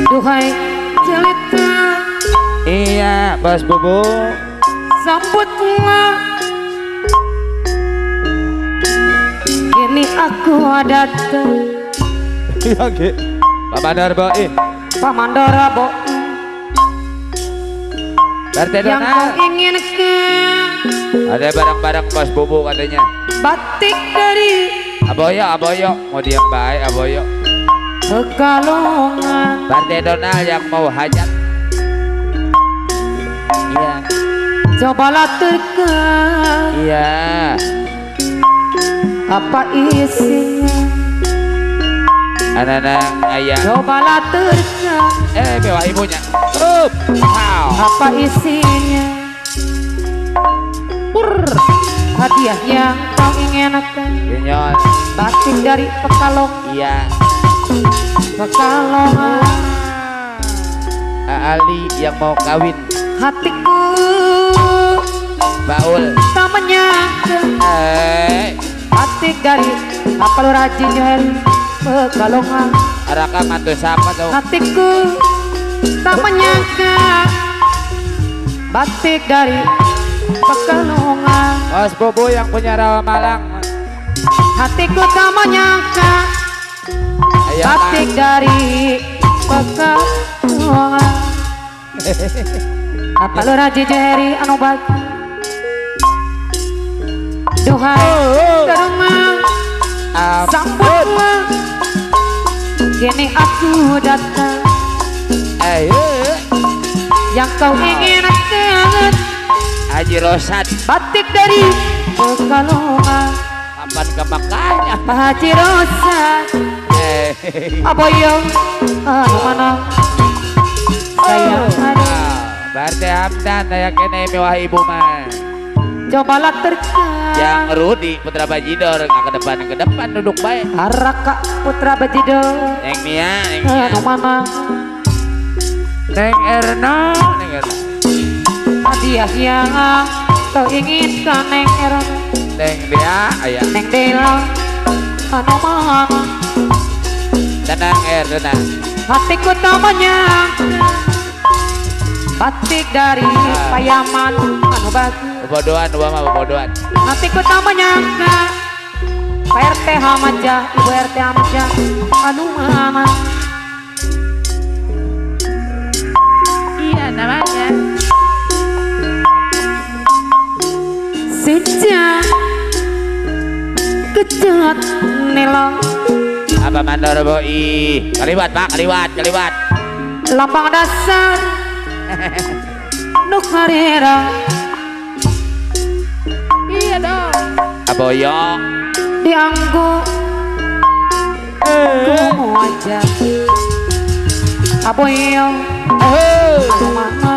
Duhai jelita, Iya, Bos Bubu. sambutlah. Kini aku datang, Iya, Ki. Pak Mandor Boi. Pak Mandora Bo, Berarti yang kau inginkan. ada barang-barang Bos Bubu katanya. Batik dari Aboyo, mau diam baik Aboyo. Pekalongan, Berarti Donald yang mau hajat. Iya, cobalah terka iya. apa isinya. Anak-anak ayah. Cobalah terka Mewah ibunya. Wow. apa isinya. Hadiah yang kau inginkan, Genyol. batik dari Iya. Pekalongan. Ali yang mau kawin. Hatiku Baul. tak menyangka, batik dari apa lu rajin dari Pekalongan. Araka mantu siapa tuh? Hatiku tak menyangka, batik dari Pekalongan. Bos Bubu yang punya Rawa Malang. Hatiku tak menyangka, Ayo, batik dari Pekalongan. Apa lu rajin dari anu bagi. Duhai terima, sambutlah. Kini aku datang, Ayo. yang kau inginkan. Haji Rosad. Batik dari Pekalongan. Kapan kemakanya? Haji Rosa, Aboyo, anu mana? Saya ada. Berarti Hamdan saya kene mewah ibu mah. Cobalah terka. Yang Rudi Putra Bajidor nggak ke depan duduk baik. Araka Putra Bajido, Neng Mia, anu mana? Neng Erna. Hadiah yang kau inginkan, Neng Erna, Neng dia, ayah. Neng Dela, anu mana? Tenang Erna. Hatiku tak menyangka, batik dari Payaman, anu bagus. Bobodoan, dua mah bobodoan. Hatiku tak menyangka, Pak RT Hamaja, Ibu RT Hamaja, anu mana? Iya namanya. Sejak kecut nilong Apa Mandor Boi? Kaliwat Pak, kaliwat. lapang dasar nuk harira. Iya dong. Aboyo. Dianggu kumu aja Aboyo, anu mana?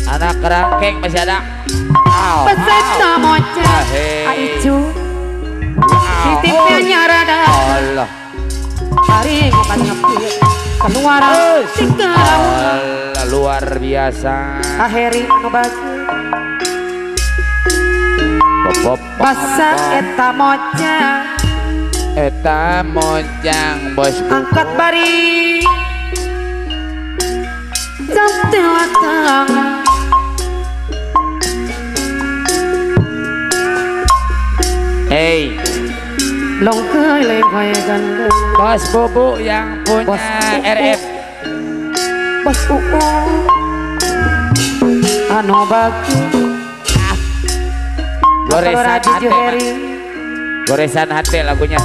Anak kerangkeng masih ada. Peserta moca Aicu titiknya nyarada. Allah. Hari ngobat ngepit keluaran tiga Allah, luar biasa. akhiri anu bagus Pop. basa eta moca Eta mojang Bos Bubu. angkat bari sampai watang Hey, longkai lengkai ganda. Bos Bubu yang punya Bos Bubu. RF. Bos UU anu bagus Goresan hati, Heri. goresan hati lagunya.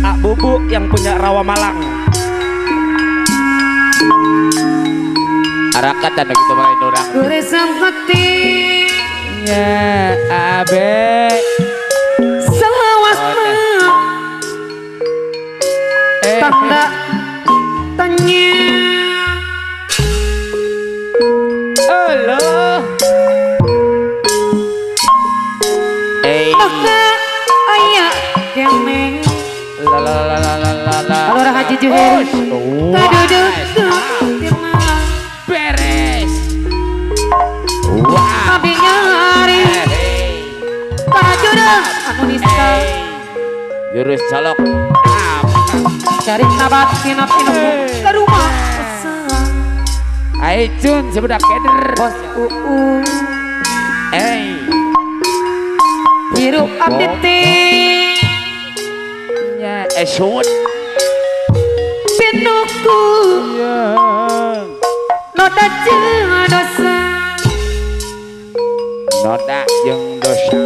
Ak Bubu yang punya Rawa Malang. Arakatan gitu main orang. Goresan hati Ya, abe. selawasna tanda tanya. Allah. Oke, ayah kemeng. La la la la la la la. Alur Haji Juheri. Kaduduk Beres. Wah. abi nyari kajuna anu nista Jurus colok. cari nabat pinap pinap ke rumah Hai Jun sebedak keder. bos hirup abdi teh Ya esun. pinuku noda jeung dosa Noda jeung dosa.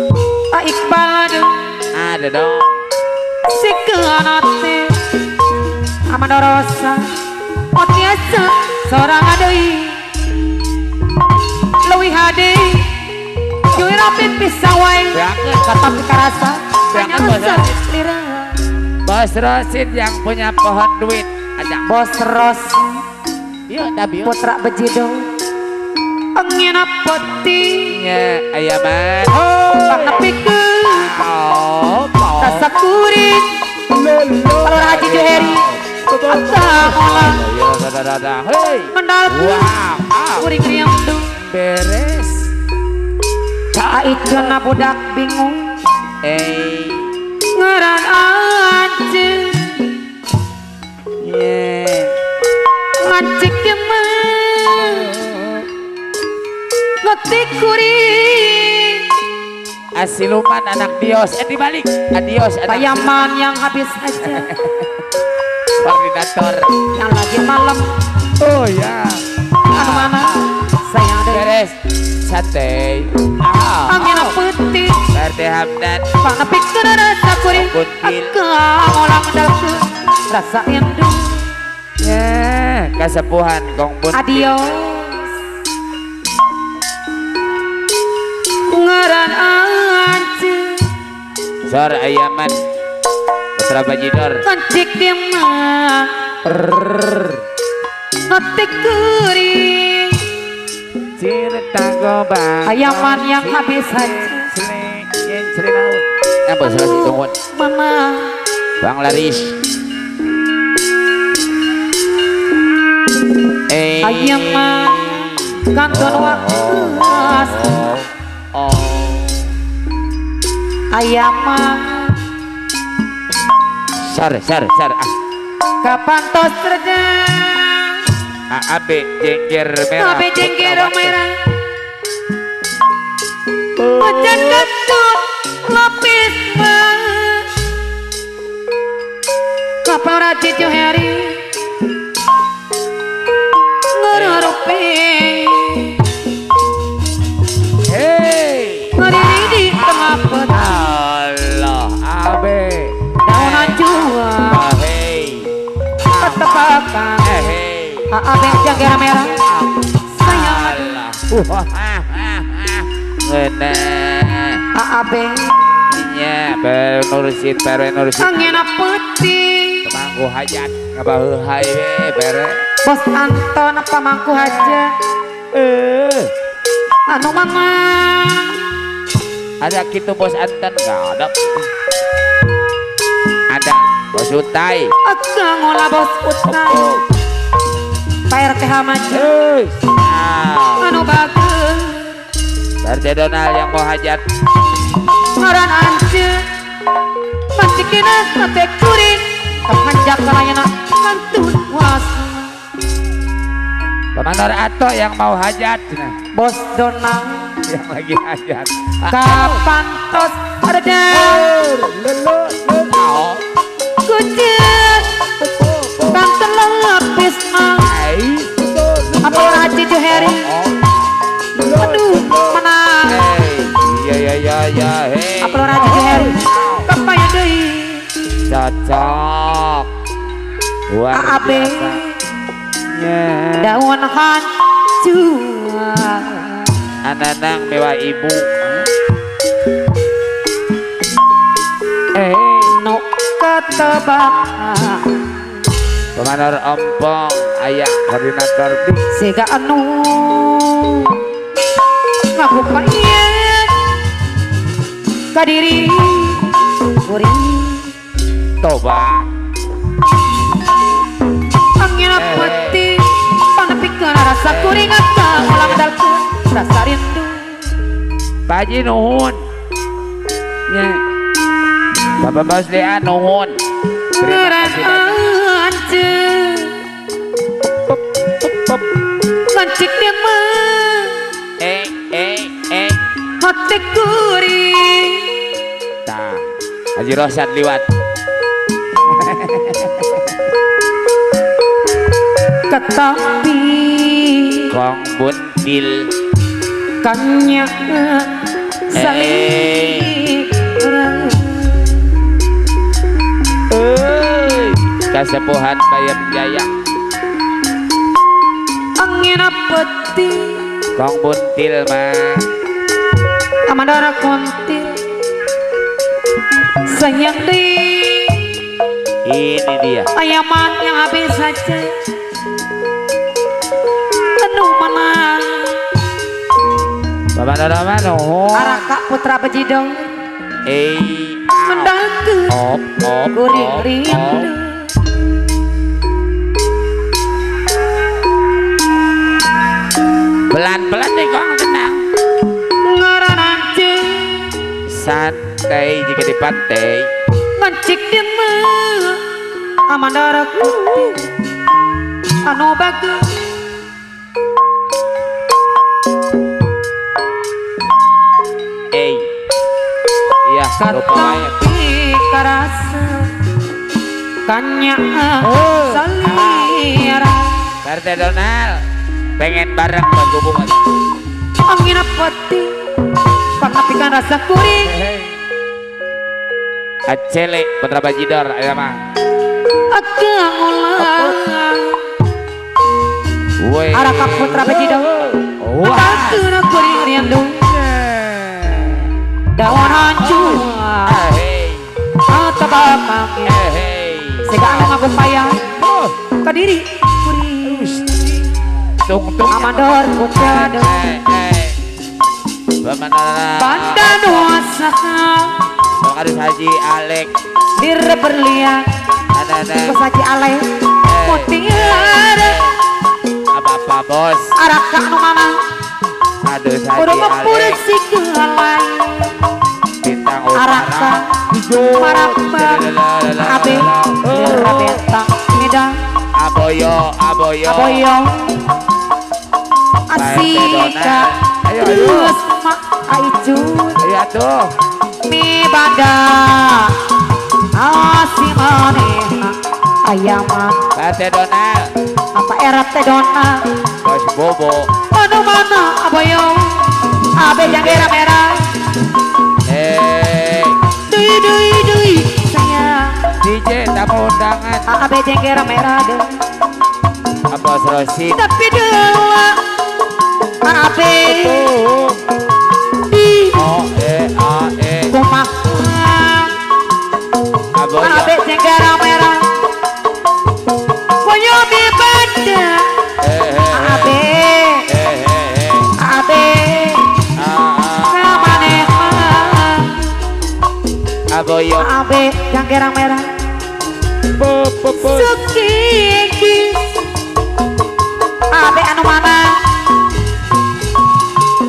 Iqbal aduh Ada dong. si keanate amanorosa otiasa seorang adoi leuwih hade Jui rapi pisawai Berangkat. kata pikarasa Berangkat, hanya Bos rasa Rosid. lira Bos Rosid yang punya pohon duit. Ajak. bos ros Yuk tapi yuk. putra bejido angin peti Ya ayaman. karena pikir Oh. rasa kuring Alur Haji Juheri Ata mola Hei. mendalku Wow. kuring riamdu Beres. Aicuna budak bingung ngeran aja Yeah. ngancik demang ngetik kuring Asiluman anak Dios. Dibalik. Adios anak payaman yang habis aja koordinator. yang lagi malam Oh ya. anu mana sayang deh Beres. Santai. angin putih RT Hamdan. Pana pikir rasa kuring Kuntil. olah mendalku rasa indung Ya. Kasepuhan Kong Buntil. adios ngeran aja Sor ayaman. Putra Bajidor. ngancik demang ngetik kuring Cinta gobang. ayaman yang habis aja Bos Rosid tungguin. mama Bang Laris. ayaman kanton wakas Oh. ayaman Sar. kapan tos terjang AB jengger merah. Abe jengger merah Ojan ketut lapis mah Kapal Raji Juheri ngerupi Hey. ngeriri di tengah peta Allah AB. daunan jua Hey. ketepakan Hey. Abe jengger merah sayang Allah. Bener. Abe Nya nurusin angin putih pemangku hajat ngabaheuhai we bere. Bos Anton pamangku aja anu mama Ada gitu Bos Anton nggak ada. Ada Bos Utai. agak ngolah bos utang Pak RT Hamaja anu bagus RT Donald yang mau hajat. ngaran anje pancikina nate kuring kepanjak kalayana ngantun wasi Komandan Ato yang mau hajat. Nah, bos Donang yang lagi hajat. kapan tos ada kucing kantor lapis mah apa Haji Juheri aduh menang Iya. Hei. apa Haji Juheri kapaya deui Cocok. Luar AAB. biasa. Ya. daun hancur Ananang mewah ibu. no ketebak Komandan Ompong aya koordinator Sega anu ngabupayan kadiri kuring Toba angin putih panepikeun rasa kuring aka ulang dalkeun rasa rindu Pak Haji nuhun ya Bapak Baslian nuhun terima kasih banyak ngancik dia mah hati kuring tah Haji Rosyad liwat tetapi Kong Buntil kanya saling kasepuhan Bayam Jaya angin peti Kong Buntil mah Amandara kontil sayang deh ini dia ayaman yang habis saja aduh mana Bapak Dara nuhun Araka Putra Bejidong mendaku kuring rindu pelan-pelan deh Kong tenang ngaranance santai jika di pantai ngancik dia mah Amandara kontil anu bagus iya rupanya tapi karasa kanya salira Partai Donald pengen bareng berhubungan angin peti pangapikan rasa kuring Acele Putra Bajidor ya mah akang ulang woi Araka Putra Bejidong mendaku kuring rindu daun hancur atau bapak sega anu ngagupayan kadiri kuring tung Amandor Putra Banda dosa Harus Haji Alek dir berlian Bos Haji Alek putih ada apa bos Araka anu mana aduh Haji udah Alek ngepurut si kehalai bintang Araka marambak abe dirabetang medang aboyo aboyo asika ayo terus mak aicun iya tuh mi bada asimaneh ayaman Partai Donald apa erat teh dona bos bobo anu mana aboyo abe yang merah deui sayang DJ tamu undangan abe yang merah deh apa Rosi tapi dewa abe di kumaha aboyo abe yang merah koyo mi banda abe kamanehna aboyo abe yang merah sukiki abe anu mana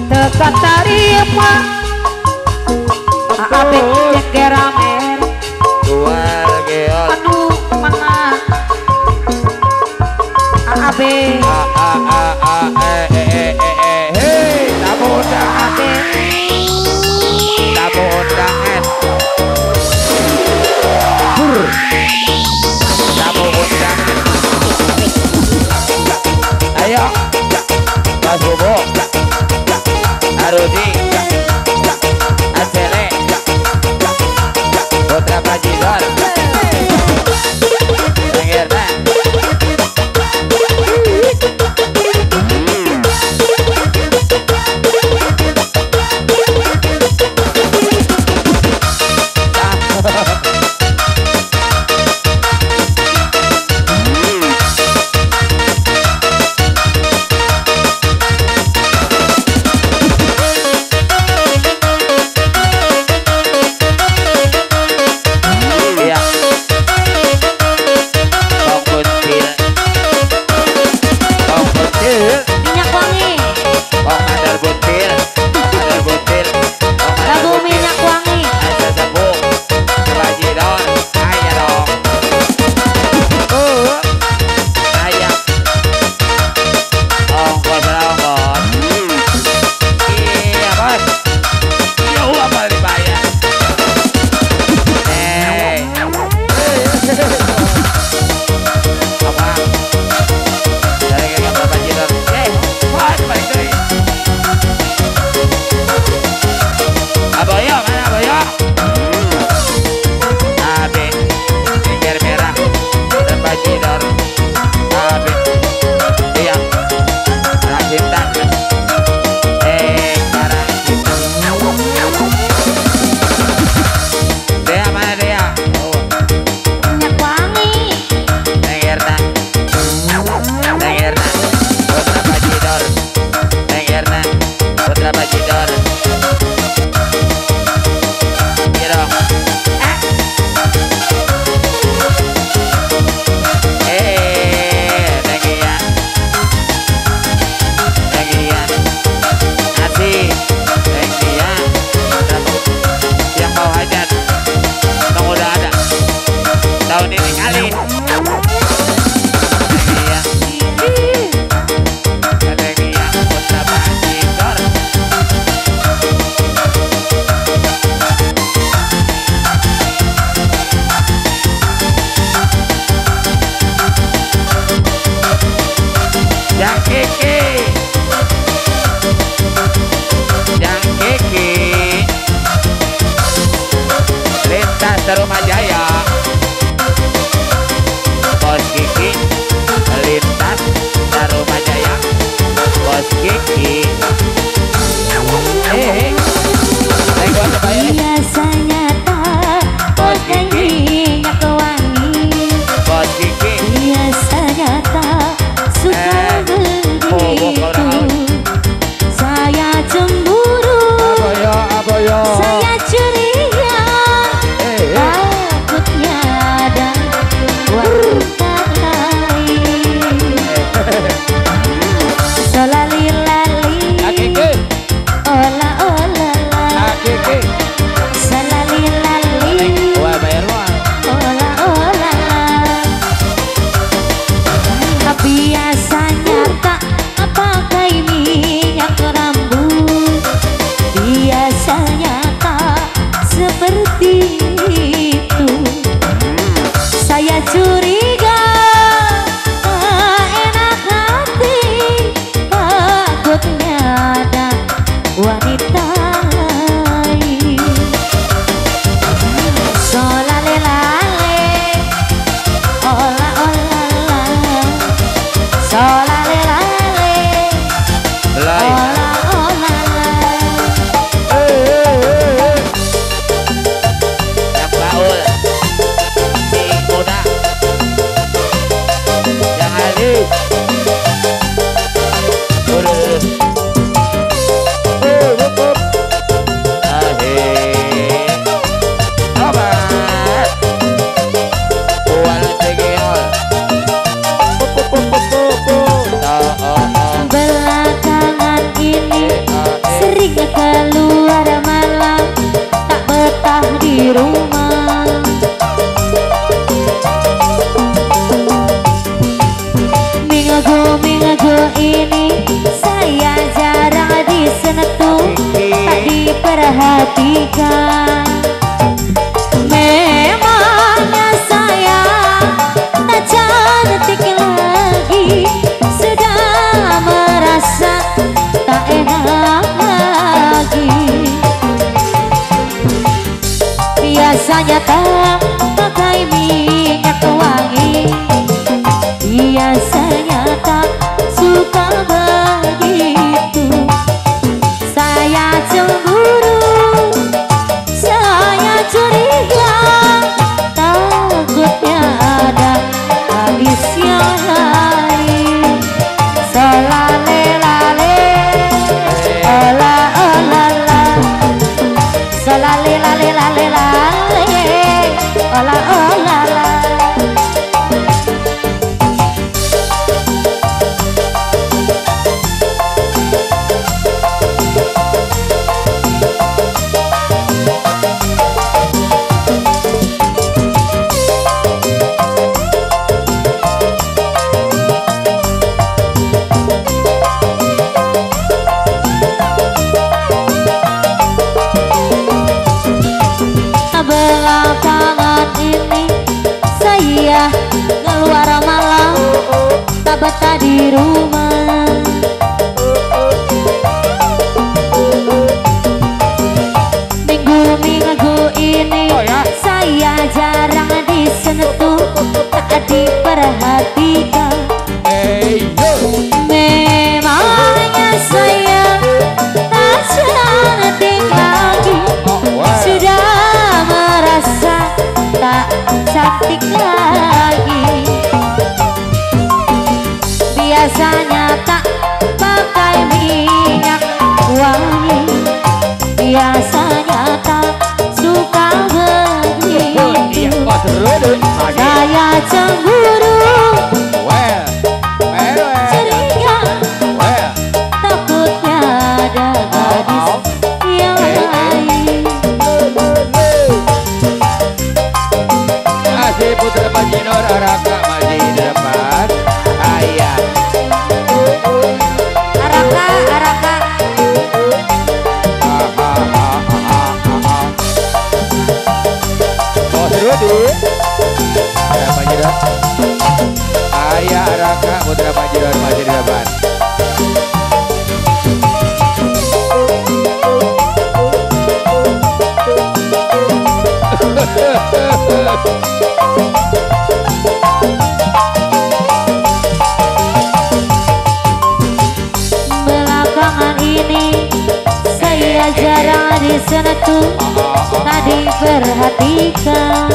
teka tarima abe yang merah dual geol anu mana abe hei tamu undangan abe tamu undangan tamu undangan ayo Mas Bobo Arudi Acele Tarumajaya. Bos Kiki lintas Tarumajaya. Bos Kiki. Tengok terbayar. Biasanya tak pakai minyak wangi. Bos Kiki. Biasanya tak suka begitu. Saya cemburu. Apa ya? Saya curiga. Takutnya ada wanita lain. Solali-lali. Kiki. Ola-ola-la. Kiki. Solali-lali. Wah bayar luar. Ola-ola-la. Biasanya tak pakai minyak rambut. Biasanya tak seperti itu. Saya curiga, tak enak hati. Takutnya ada wanita lain. Solale-lale, ola-ola-la. Solale-lale, Lain. ola-ola-la. Yang baul. Si kuda. Yang Ali. Udah. Obat. Wal tegeol. Belakangan ini sering keluar malam, tak betah di rumah. Minggu-minggu ini saya jarang disentuh, tak diperhatikan. Memangnya saya tak cantik lagi, sudah merasa tak enak lagi. Biasanya tak pakai minyak wangi. Biasanya tak suka begitu. Saya cemburu, saya curiga. Takutnya ada gadis yang lain. Solale-lale, ola-ola-la. Solale-lale-lale-lale, ola-ola-la. Belakangan ini saya keluar malam, tak betah di rumah. Minggu-minggu ini saya jarang disentuh, tak diperhatikan. Memangnya saya tak cantik lagi, sudah merasa tak cantik lagi. Biasanya tak pakai minyak wangi. Biasanya tak suka begitu. Saya cemburu, curiga. Takutnya ada gadis yang lain. Asih putra Majinor Araka masih di depan. Ayah. Araka, Araka. Bos Rudi. Majinor. Ayah Araka putra Majinor masih di depan. sana tuh tadi perhatikan.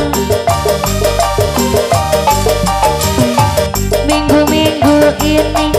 Minggu-minggu ini